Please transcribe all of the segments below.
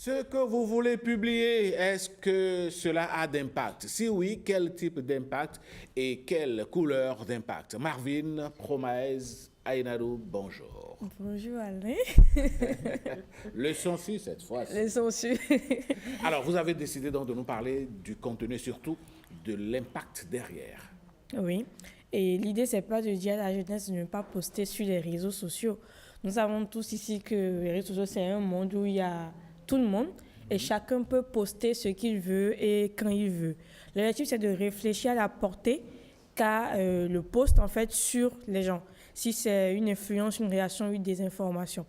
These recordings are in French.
Ce que vous voulez publier, est-ce que cela a d'impact? Si oui, quel type d'impact et quelle couleur d'impact? Marvin, Promaise, Aïnarou, bonjour. Bonjour Alain. Leçon 6 cette fois. Leçon 6. Alors, vous avez décidé donc de nous parler du contenu, surtout de l'impact derrière. Oui. Et l'idée, c'est pas de dire à la jeunesse de ne pas poster sur les réseaux sociaux. Nous savons tous ici que les réseaux sociaux, c'est un monde où il y a tout le monde et chacun peut poster ce qu'il veut et quand il veut. L'objectif, c'est de réfléchir à la portée qu'a le post en fait sur les gens. Si c'est une influence, une réaction, une désinformation.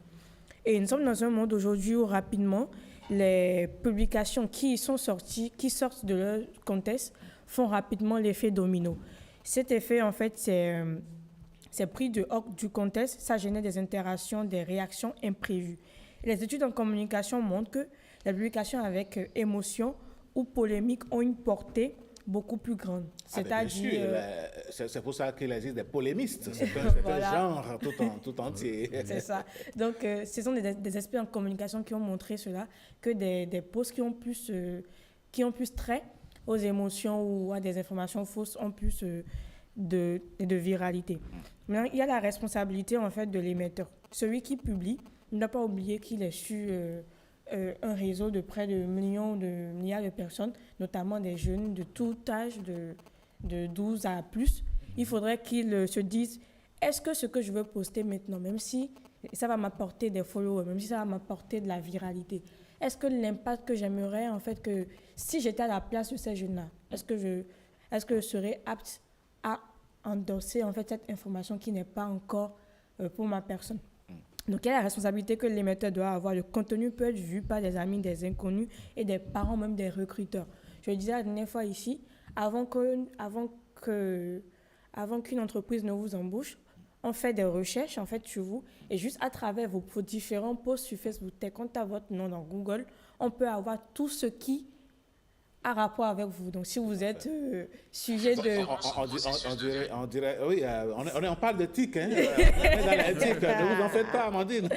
Et nous sommes dans un monde aujourd'hui où rapidement, les publications qui sortent de leur contexte, font rapidement l'effet domino. Cet effet, en fait, c'est pris du contexte, ça génère des interactions, des réactions imprévues. Et les études en communication montrent que les publications avec émotion ou polémique ont une portée beaucoup plus grande. C'est-à-dire, c'est pour ça qu'il existe des polémistes. C'est voilà. un genre tout entier. C'est ça. Donc, ce sont des experts en communication qui ont montré cela, que des posts qui ont plus trait aux émotions ou à des informations fausses ont plus de viralité. Maintenant, il y a la responsabilité en fait de l'émetteur. Celui qui publie ne doit pas oublier qu'il est sur un réseau de près de milliards de personnes, notamment des jeunes de tout âge, de 12 à plus. Il faudrait qu'ils se disent, est-ce que ce que je veux poster maintenant, même si ça va m'apporter des followers, même si ça va m'apporter de la viralité, est-ce que l'impact que j'aimerais, en fait, que si j'étais à la place de ces jeunes-là, est-ce que je serais apte à endosser, en fait, cette information qui n'est pas encore pour ma personne? Donc, il y a la responsabilité que l'émetteur doit avoir. Le contenu peut être vu par des amis, des inconnus et des parents, même des recruteurs. Je le disais la dernière fois ici, avant qu'une entreprise ne vous embauche, on fait des recherches en fait sur vous et juste à travers vos différents posts sur Facebook, quand à votre nom dans Google, on peut avoir tout ce qui a rapport avec vous. Donc, si vous êtes sujet de... On dirait, oui, on parle d'éthique, hein. On est dans l'éthique, ne vous en faites pas, Amandine.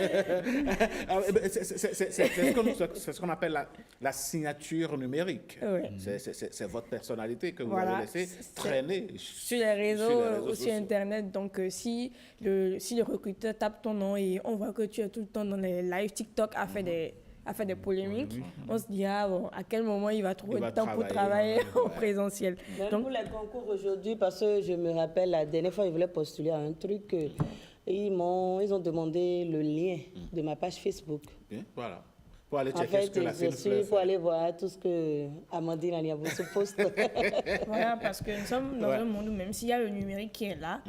C'est ce qu'on appelle la signature numérique. Ouais. C'est votre personnalité que vous avez laissé traîner sur les réseaux ou sur Internet. Donc, si le recruteur tape ton nom et on voit que tu es tout le temps dans les lives TikTok à faire des polémiques, on se dit à quel moment il va trouver le temps pour travailler en présentiel. Donc, pour les concours aujourd'hui, parce que je me rappelle, la dernière fois, ils voulaient postuler à un truc, ils ont demandé le lien de ma page Facebook. Bien, voilà. Pour aller checker ce que la fait. Pour aller voir tout ce que Amandine Aniaboussou poste. Voilà, parce que nous sommes dans un monde où même s'il y a le numérique qui est là,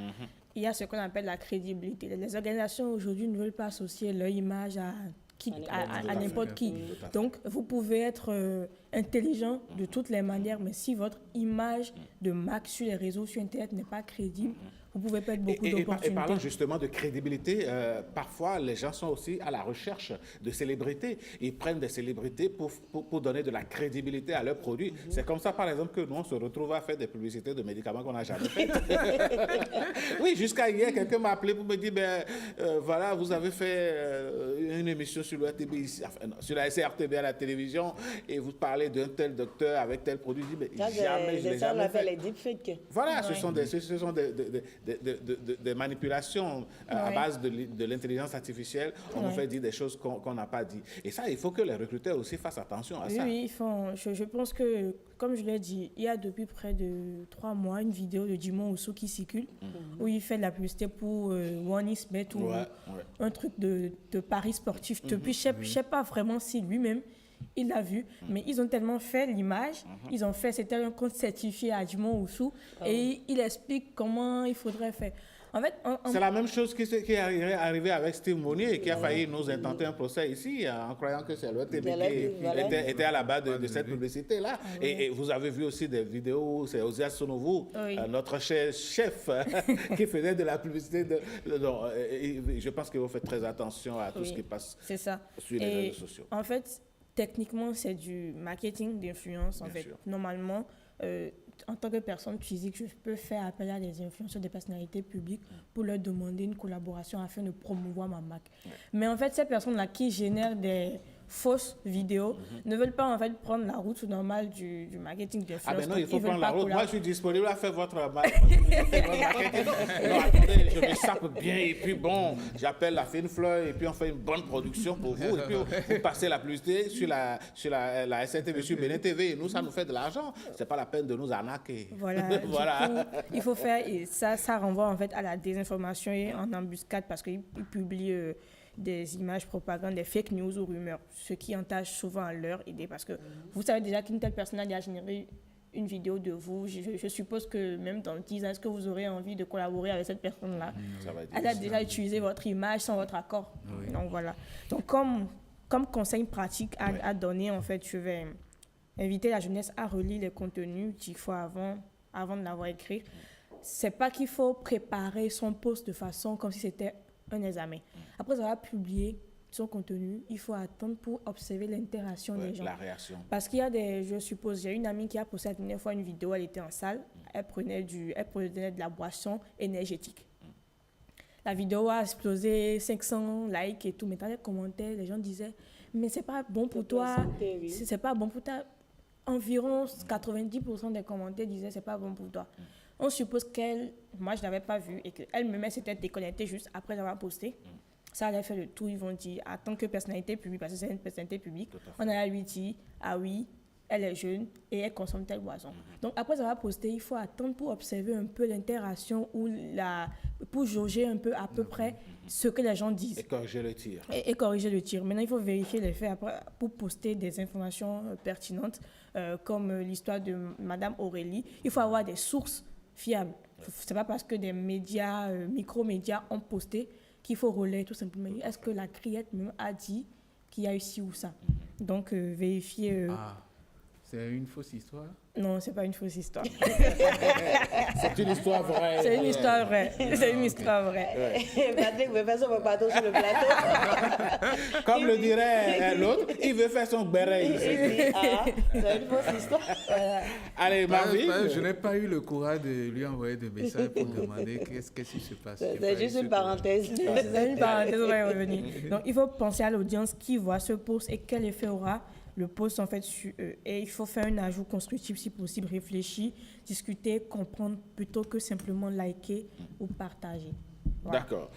il y a ce qu'on appelle la crédibilité. Les organisations aujourd'hui ne veulent pas associer leur image à n'importe qui. Donc, vous pouvez être intelligent de toutes les manières, mais si votre image de marque sur les réseaux, sur Internet n'est pas crédible, vous pouvez perdre beaucoup d'opportunités. Et parlant justement de crédibilité, parfois les gens sont aussi à la recherche de célébrités. Ils prennent des célébrités pour donner de la crédibilité à leurs produits. C'est comme ça, par exemple, que nous, on se retrouve à faire des publicités de médicaments qu'on n'a jamais fait. Oui, jusqu'à hier, quelqu'un m'a appelé pour me dire, voilà, vous avez fait une émission sur le RTB, sur la SRTB à la télévision, et vous parlez d'un tel docteur avec tel produit. Je dis, mais jamais, je l'ai jamais fait. Les deepfakes. Voilà, ce sont des manipulations à base de l'intelligence artificielle. On nous fait dire des choses qu'on n'a pas dit. Et ça, il faut que les recruteurs aussi fassent attention à ça. Oui, ils font. Je pense que, comme je l'ai dit, il y a depuis près de 3 mois une vidéo de Jimon Ousso qui circule où il fait de la publicité pour OneXBet ou un truc de paris sportif. Depuis, je ne sais pas vraiment si lui-même il l'a vu, mais ils ont tellement fait l'image, ils ont fait, c'était un compte certifié à Jimon Oussou, et il explique comment il faudrait faire. En fait, c'est la même chose qui est arrivé avec Steve Monnier, qui a failli nous intenter un procès ici, en croyant que c'est le TB qui était à la base de cette publicité-là. Et vous avez vu aussi des vidéos, c'est Osias Sonovo, notre chef, qui faisait de la publicité. Je pense qu'il faut faire très attention à tout ce qui passe sur les réseaux sociaux. En fait, techniquement, c'est du marketing d'influence. En fait, normalement, en tant que personne physique, je peux faire appel à des influenceurs, des personnalités publiques pour leur demander une collaboration afin de promouvoir ma marque. Mais en fait, ces personnes-là qui génèrent des fausses vidéos ne veulent pas en fait prendre la route normale du marketing d'influence. Ah ben non, il faut Ils veulent prendre la pas route. Moi, collaborer. je suis disponible à faire votre marketing. Non, attendez, je me sape bien et puis bon, j'appelle la fine fleur et puis on fait une bonne production pour vous et puis vous passez la publicité sur la SNTV, sur Bénin TV et nous, ça nous fait de l'argent. C'est pas la peine de nous arnaquer. Voilà. Voilà. Du coup, il faut faire, et ça renvoie en fait à la désinformation et en embuscade parce qu'ils publient des images propagandes, des fake news ou rumeurs, ce qui entache souvent leur idée parce que vous savez déjà qu'une telle personne a déjà généré une vidéo de vous. Je suppose que même dans 10 ans, est-ce que vous aurez envie de collaborer avec cette personne-là? Ça va être Elle a déjà utilisé votre image sans votre accord. Oui. Donc voilà. Donc comme conseil pratique à donner, en fait, je vais inviter la jeunesse à relire les contenus 10 fois avant de l'avoir écrit. C'est pas qu'il faut préparer son post de façon comme si c'était un examen. Après avoir publié son contenu, il faut attendre pour observer l'interaction des gens. La réaction. Parce qu'il y a j'ai une amie qui a posté la dernière fois une vidéo, elle était en salle, elle prenait de la boisson énergétique. La vidéo a explosé, 500 likes et tout, mais dans les commentaires, les gens disaient « mais c'est pas bon pour toi, c'est pas bon pour toi ». Environ 90% des commentaires disaient « c'est pas bon pour toi ». On suppose moi je l'avais pas vu et qu'elle-même s'était déconnectée juste après avoir posté. Ça allait faire le tout, ils vont dire, en tant que personnalité publique, parce que c'est une personnalité publique, on allait lui dire, ah oui, elle est jeune et elle consomme telle boisson. Donc après avoir posté, il faut attendre pour observer un peu l'interaction ou pour jauger un peu à peu près ce que les gens disent. Et corriger le tir. Et corriger le tir. Maintenant, il faut vérifier les faits après, pour poster des informations pertinentes, comme l'histoire de Madame Aurélie. Il faut avoir des sources fiables. C'est pas parce que des médias, micro-médias ont posté qu'il faut relayer tout simplement. Est-ce que la criette même a dit qu'il y a eu ci ou ça? Donc, vérifier... C'est une fausse histoire? Non, c'est pas une fausse histoire. C'est une histoire vraie. C'est une histoire vraie. C'est une histoire vraie. Patrick veut faire son bateau sur le plateau. Comme le dirait l'autre, il veut faire son béret ici. C'est une fausse histoire. Allez, Marvin. Je n'ai pas eu le courage de lui envoyer des messages pour demander qu'est-ce qui se passe. C'est juste une parenthèse. C'est une parenthèse, on va y revenir. Donc, il faut penser à l'audience qui voit ce post et quel effet aura le post en fait sur eux. Et il faut faire un ajout constructif si possible, réfléchir, discuter, comprendre plutôt que simplement liker ou partager. Voilà. D'accord.